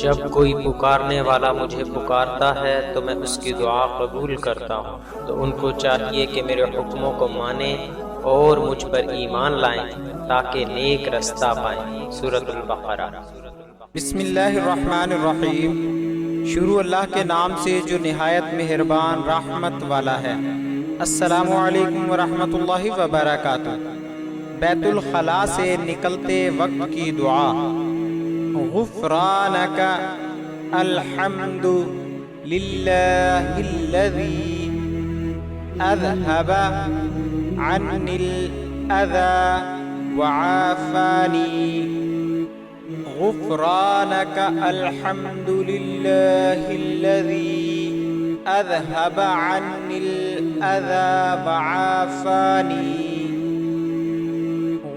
جب کوئی پکارنے والا مجھے پکارتا ہے تو میں اس کی دعا قبول کرتا ہوں، تو ان کو چاہیے کہ میرے حکموں کو مانیں اور مجھ پر ایمان لائیں تاکہ نیک رستہ پائیں۔ سورۃ البقرہ۔ بسم اللہ الرحمن الرحیم۔ شروع اللہ کے نام سے جو نہایت مہربان رحمت والا ہے۔ السلام علیکم ورحمۃ اللہ وبرکاتہ۔ بیت الخلاء سے نکلتے وقت کی دعا۔ غفرانک الحمد للہ الذی اذہب عنی الاذی وعافانی۔ غفرانک الحمد للہ الذی اذہب عنی الاذی وعافانی۔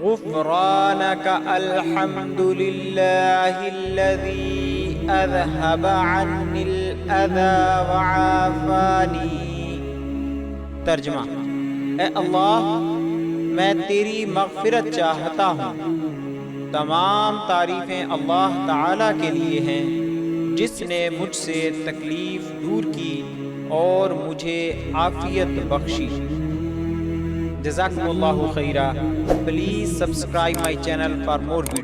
غفرانک الحمد للہ الذی اذہب عنی الاذی وعافانی۔ ترجمہ: اے اللہ، میں تیری مغفرت چاہتا ہوں۔ تمام تعریفیں اللہ تعالیٰ کے لیے ہیں جس نے مجھ سے تکلیف دور کی اور مجھے عافیت بخشی۔ جزاکم اللہ خیرا۔ Please subscribe my channel for more videos.